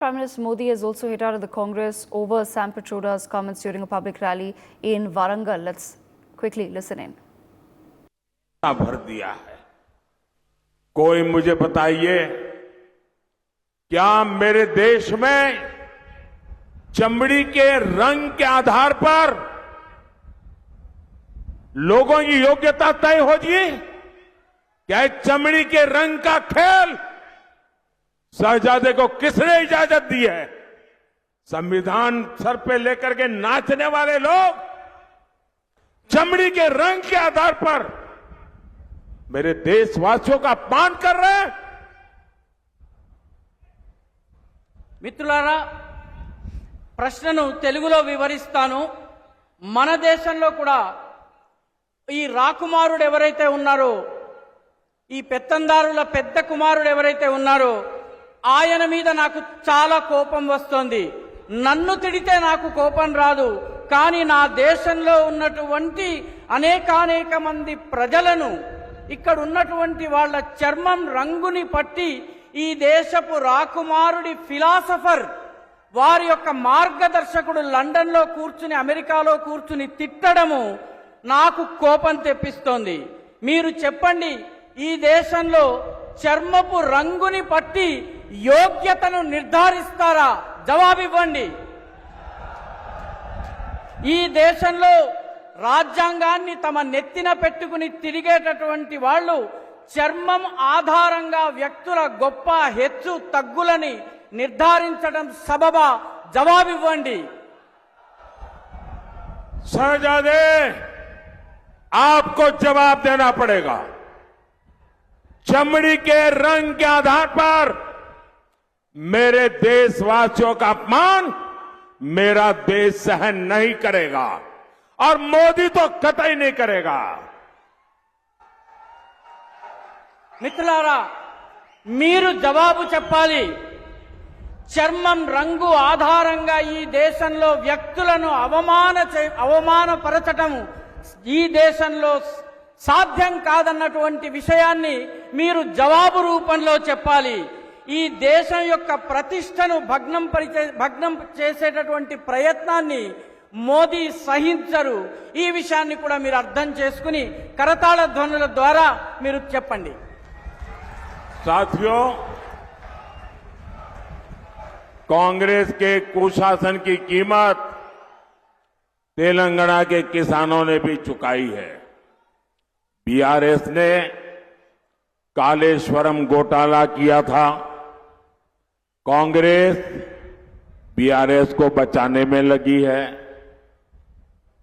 Prime Minister Modi has also hit out at the Congress over Sam Pitroda's comments during a public rally in Warangal. Let's quickly listen in. भर दिया है। कोई मुझे बताइए, क्या मेरे देश में चमड़ी के रंग के आधार पर लोगों की योग्यता तय होगी? क्या चमड़ी के रंग का खेल शहजादे को किसने इजाजत दी है? संविधान सर पे लेकर के नाचने वाले लोग चमड़ी के रंग के आधार पर मेरे देशवासियों का अपमान कर रहे हैं। మిత్రులారా, ప్రశ్నను తెలుగులో వివరిస్తాను. మన దేశంలో కూడా ఈ రాకుమారుడు ఎవరైతే ఉన్నారో, ఈ పెత్తందారుల పెద్ద కుమారుడు ఎవరైతే ఉన్నారో, ఆయన మీద నాకు చాలా కోపం వస్తోంది. నన్ను తిడితే నాకు కోపం రాదు, కానీ నా దేశంలో ఉన్నటువంటి అనేక మంది ప్రజలను, ఇక్కడ ఉన్నటువంటి వాళ్ళ చర్మం రంగుని పట్టి ఈ దేశపు రాకుమారుడి ఫిలాసఫర్, వారి యొక్క మార్గదర్శకుడు లండన్లో కూర్చుని, అమెరికాలో కూర్చుని తిట్టడము నాకు కోపం తెప్పిస్తోంది. మీరు చెప్పండి, ఈ దేశంలో చర్మపు రంగుని పట్టి యోగ్యతను నిర్ధారిస్తారా? జవాబివ్వండి. ఈ దేశంలో రాజ్యాంగాన్ని తమ నెత్తిన పెట్టుకుని తిరిగేటటువంటి వాళ్ళు చర్మం ఆధారంగా వ్యక్తుల గొప్ప హెచ్చు తగ్గులని నిర్ధారించడం సబబా? జవాబివ్వండి. शहजादे, आपको जवाब देना पड़ेगा। चमड़ी के रंग के आधार पर मेरे देशवासियों का अपमान मेरा देश सहन नहीं करेगा और मोदी तो कतई नहीं करेगा। మిత్రులారా, మీరు జవాబు చెప్పాలి. చర్మం రంగు ఆధారంగా ఈ దేశంలో వ్యక్తులను అవమానపరచటం ఈ దేశంలో సాధ్యం కాదన్నటువంటి విషయాన్ని మీరు జవాబు రూపంలో చెప్పాలి. ఈ దేశం యొక్క ప్రతిష్టను భగ్నం చేసేటటువంటి ప్రయత్నాన్ని మోదీ సహించరు. ఈ విషయాన్ని కూడా మీరు అర్థం చేసుకుని కరతాళ ధ్వనుల ద్వారా మీరు చెప్పండి. साथियों, कांग्रेस के कुशासन की कीमत तेलंगाना के किसानों ने भी चुकाई है। बीआरएस ने कालेश्वरम घोटाला किया था। कांग्रेस बीआरएस को बचाने में लगी है।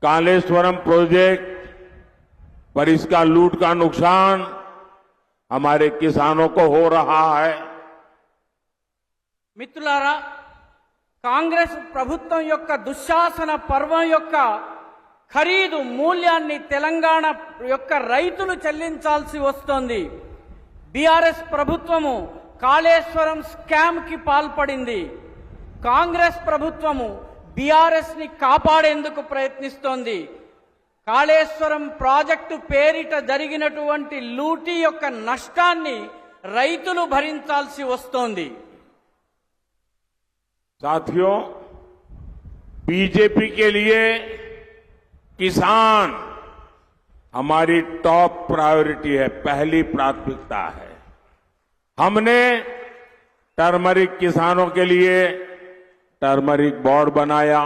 कालेश्वरम प्रोजेक्ट पर इसका लूट का नुकसान हमारे किसानों को हो रहा है। మిత్రులారా, కాంగ్రెస్ ప్రభుత్వం యొక్క దుశ్శాసన పర్వం యొక్క ఖరీదు మూల్యాన్ని తెలంగాణ యొక్క రైతులు చెల్లించాల్సి వస్తోంది. బీఆర్ఎస్ ప్రభుత్వము కాళేశ్వరం స్కామ్ కి పాల్పడింది. కాంగ్రెస్ ప్రభుత్వము బీఆర్ఎస్ ని కాపాడేందుకు ప్రయత్నిస్తోంది. కాళేశ్వరం ప్రాజెక్టు పేరిట జరిగినటువంటి లూటీ యొక్క నష్టాన్ని రైతులు భరించాల్సి వస్తోంది. साथियों, बीजेपी के लिए किसान हमारी टॉप प्रायोरिटी है, पहली प्राथमिकता है। हमने टर्मरिक किसानों के लिए टर्मरिक बोर्ड बनाया।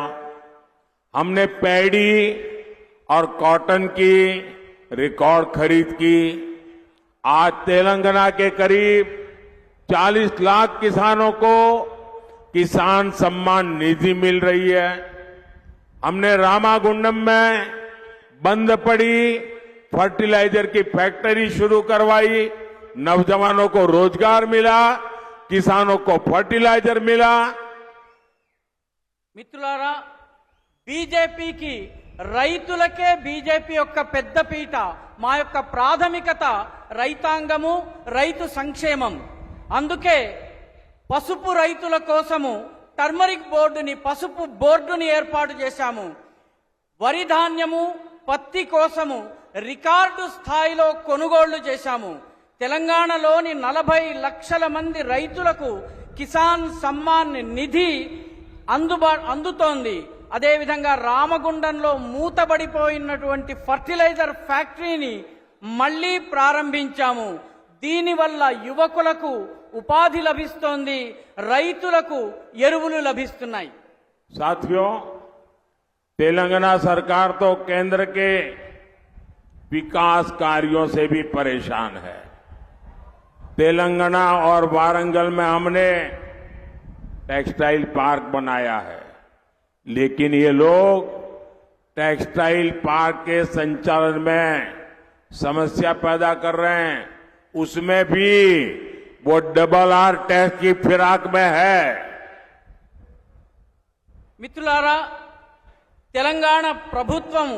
हमने पैडी और कॉटन की रिकॉर्ड खरीद की। आज तेलंगाना के करीब 40 लाख किसानों को किसान सम्मान निधि मिल रही है। हमने रामागुंडम में बंद पड़ी फर्टिलाइजर की फैक्ट्री शुरू करवाई। नौजवानों को रोजगार मिला, किसानों को फर्टिलाइजर मिला। మిత్రులారా, బీజేపీకి రైతులకే బీజేపీ యొక్క పెద్దపీట. మా యొక్క ప్రాథమికత రైతాంగము, రైతు సంక్షేమం. అందుకే పసుపు రైతుల కోసము టర్మరిక్ బోర్డుని, పసుపు బోర్డుని ఏర్పాటు చేశాము. వరి ధాన్యము, పత్తి కోసము రికార్డు స్థాయిలో కొనుగోళ్లు చేశాము. తెలంగాణలోని 40 లక్షల మంది రైతులకు కిసాన్ సమ్మాన్ నిధి అందుతోంది. అదేవిధంగా రామగుండంలో మూతబడిపోయినటువంటి ఫర్టిలైజర్ ఫ్యాక్టరీని మళ్లీ ప్రారంభించాము. దీనివల్ల యువకులకు ఉపాధి లభిస్తోంది, రైతులకు ఎరువులు లభిస్తున్నాయి. साथियों, तेलंगाना सरकार तो केंद्र के विकास कार्यों से भी परेशान है. तेलंगाना और वारंगल में हमने टेक्सटाइल पार्क बनाया है, लेकिन ये लोग टेक्सटाइल पार्क के संचालन में समस्या पैदा कर रहे हैं. उसमें भी वो RRR टैक्स की फिराक में है. మిత్రులారా, తెలంగాణ ప్రభుత్వం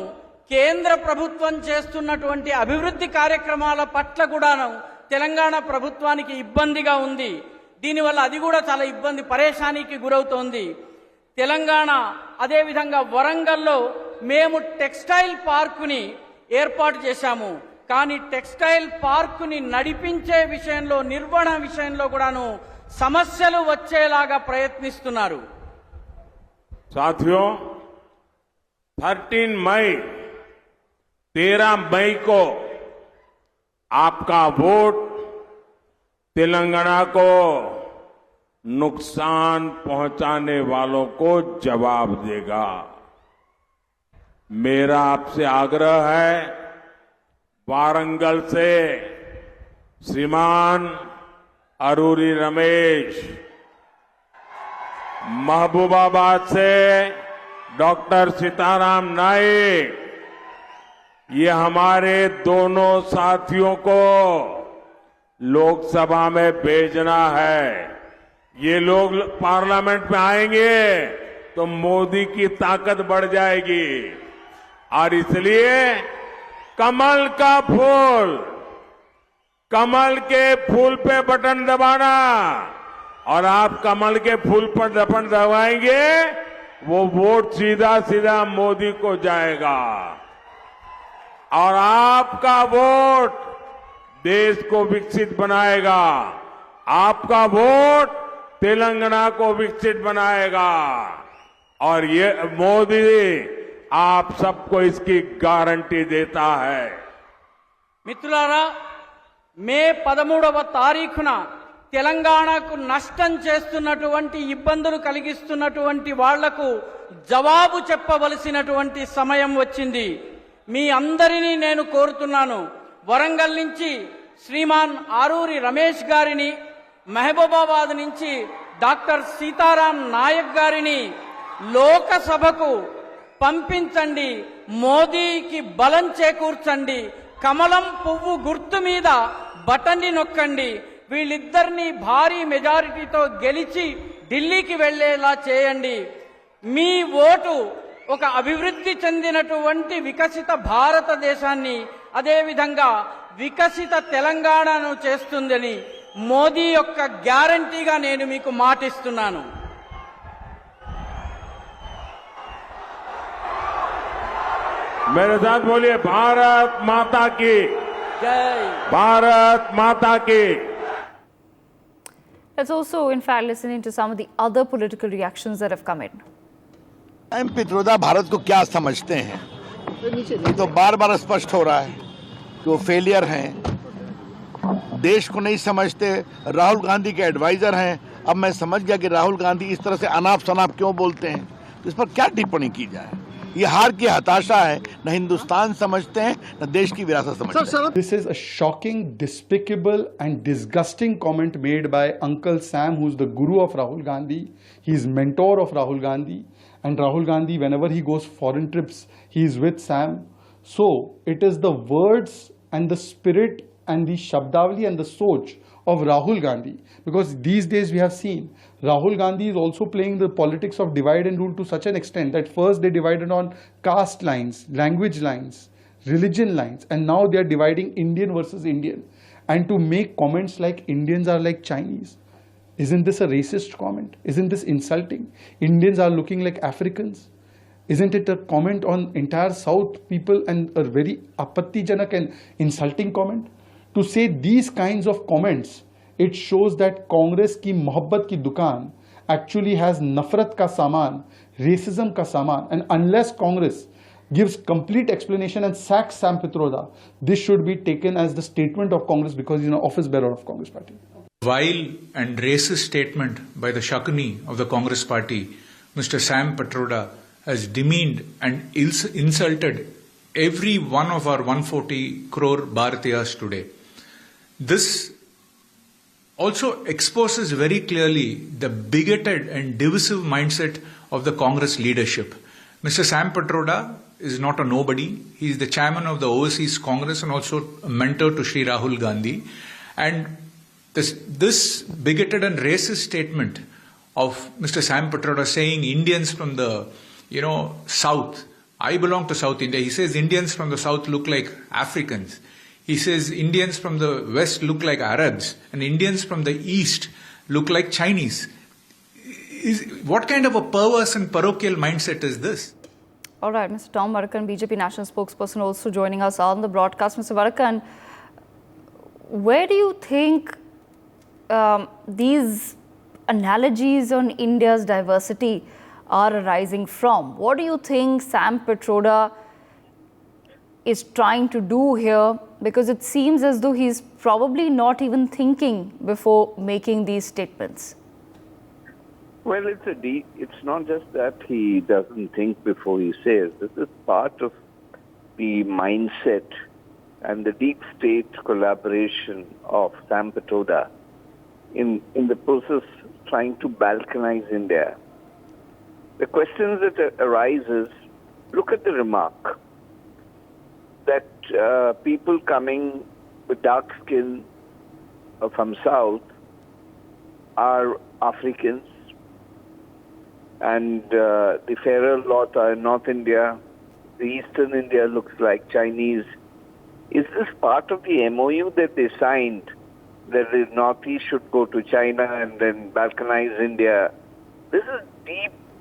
కేంద్ర ప్రభుత్వం చేస్తున్నటువంటి అభివృద్ధి కార్యక్రమాల పట్ల కూడాను తెలంగాణ ప్రభుత్వానికి ఇబ్బందిగా ఉంది. దీనివల్ల అది కూడా చాలా పరేషానికి గురవుతోంది. తెలంగాణ అదేవిధంగా వరంగల్లో మేము టెక్స్టైల్ పార్కుని ఏర్పాటు చేశాము. కానీ టెక్స్టైల్ పార్కుని నడిపించే విషయంలో, నిర్వహణ విషయంలో కూడాను సమస్యలు వచ్చేలాగా ప్రయత్నిస్తున్నారు. साथियों, 13 मई को आपका वोट तेलंगाना को नुकसान पहुंचाने वालों को जवाब देगा. मेरा आपसे आग्रह है, वारंगल से श्रीमान अरूरी रमेश, महबूबाबाद से डॉक्टर सीताराम नाइक, ये हमारे दोनों साथियों को लोकसभा में भेजना है. ये लोग पार्लियामेंट में आएंगे तो मोदी की ताकत बढ़ जाएगी. और इसलिए कमल का फूल, कमल के फूल पे बटन दबाना, और आप कमल के फूल पर बटन दबाएंगे, वो वोट सीधा सीधा मोदी को जाएगा. और आपका वोट देश को विकसित बनाएगा. आपका वोट तेलंगाना को विकसित बनाएगा. और ये मोदी आप सबको इसकी गारंटी देता है. మిత్రులారా, మే 13వ తారీఖున తెలంగాణకు నష్టం చేస్తున్నటువంటి, ఇబ్బందులు కలిగిస్తున్నటువంటి వాళ్లకు జవాబు చెప్పవలసినటువంటి సమయం వచ్చింది. మీ అందరినీ నేను కోరుతున్నాను, వరంగల్ నుంచి శ్రీమాన్ ఆరూరి రమేష్ గారిని, మహబూబాబాద్ నుంచి డాక్టర్ సీతారాం నాయక్ గారిని లోకసభకు పంపించండి. మోదీకి బలం చేకూర్చండి. కమలం పువ్వు గుర్తు మీద బటన్ని నొక్కండి. వీళ్ళిద్దరినీ భారీ మెజారిటీతో గెలిచి ఢిల్లీకి వెళ్లేలా చేయండి. మీ ఓటు ఒక అభివృద్ధి చెందినటువంటి వికసిత భారతదేశాన్ని, అదేవిధంగా వికసిత తెలంగాణను చేస్తుందని మోదీ యొక్క గ్యారంటీగా నేను మీకు మాటిస్తున్నాను. मेरे साथ बोलिए, भारत माता की జై. भारत माता की. Let's also, in fact, listening to some of the other political reactions that have come in. Pitroda Bharat को क्या समझते हैं, ये तो बार बार स्पष्ट हो रहा है कि वो फेलियर हैं, देश को नहीं समझते. राहुल गांधी के एडवाइजर हैं. अब मैं समझ गया कि राहुल गांधी इस तरह से अनाप शनाप क्यों बोलते हैं. तो इस पर क्या टिप्पणी की जाए. ये हार की हताशा है. न हिंदुस्तान समझते हैं, न देश की विरासत समझते हैं. This is a shocking, despicable and disgusting comment made by Uncle Sam, who's the guru of Rahul Gandhi. He's mentor of Rahul Gandhi. And Rahul Gandhi, whenever he goes foreign trips, he's with Sam. So, it is the words and the spirit and the Shabdavali and the Soch of Rahul Gandhi. Because these days we have seen Rahul Gandhi is also playing the politics of divide and rule to such an extent that first they divided on caste lines, language lines, religion lines, and now they are dividing Indian versus Indian. And to make comments like Indians are like Chinese. Isn't this a racist comment? Isn't this insulting? Indians are looking like Africans. Isn't it a comment on entire South people and a very apattijanak and insulting comment? To say these kinds of comments it shows that Congress की मोहब्बत की दुकान actually has नफरत का सामान, racism का सामान, and unless Congress gives complete explanation and sacks Sam Pitroda, this should be taken as the statement of Congress because he's an office bearer of Congress party. Vile and racist statement by the Shakuni of the Congress party, Mr. Sam Pitroda has demeaned and insulted every one of our 140 crore Bharatiyas today. This also exposes very clearly the bigoted and divisive mindset of the Congress leadership. Mr. Sam Pitroda is not a nobody. He is the chairman of the Overseas Congress and also a mentor to Sri Rahul Gandhi. And this bigoted and racist statement of Mr. Sam Pitroda saying Indians from the South, I belong to South India. He says Indians from the South look like Africans. He says Indians from the West look like Arabs and Indians from the East look like Chinese. What kind of a perverse and parochial mindset is this? All right, Mr. Tom Varakan, BJP national spokesperson, also joining us on the broadcast. Mr. Varakan, where do you think these analogies on India's diversity are arising from? What do you think Sam Pitroda is trying to do here? Because it seems as though he's probably not even thinking before making these statements. Well, it's not just that he doesn't think before he says. This is part of the mindset and the deep state collaboration of Sam Pitroda in the process trying to balkanize India. The questions that arise is, look at the remark that people coming with dark skin from South are Africans, and the fairer lot are in North India. The Eastern India looks like Chinese. Is this part of the MOU that they signed, that the Northeast should go to China and then balkanize India? This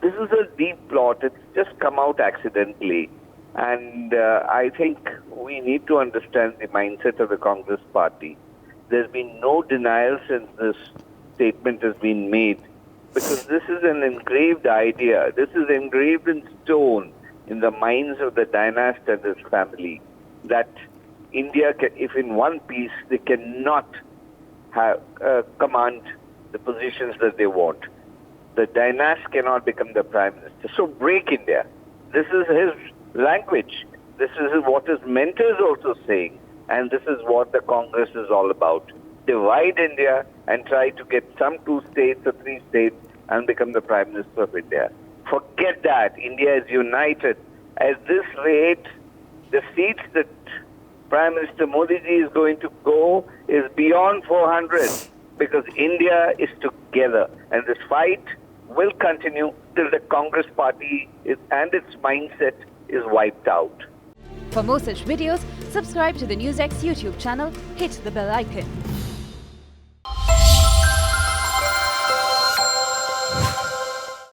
is a deep plot. It's just come out accidentally. And I think we need to understand the mindset of the Congress party. There's been no denial since this statement has been made, because this is an engraved idea. This is engraved in stone in the minds of the dynast and his family, that India, if in one piece, they cannot command the positions that they want. The dynast cannot become the prime minister. So break India. This is his language. This is what his mentors also saying. And this is what the Congress is all about. Divide India and try to get some 2 states or 3 states and become the Prime Minister of India. Forget that. India is united. At this rate, the seats that Prime Minister Modi ji is going to go is beyond 400, because India is together. And this fight will continue till the Congress party and its mindset is wiped out. For more such videos, subscribe to the NewsX YouTube channel, hit the bell icon.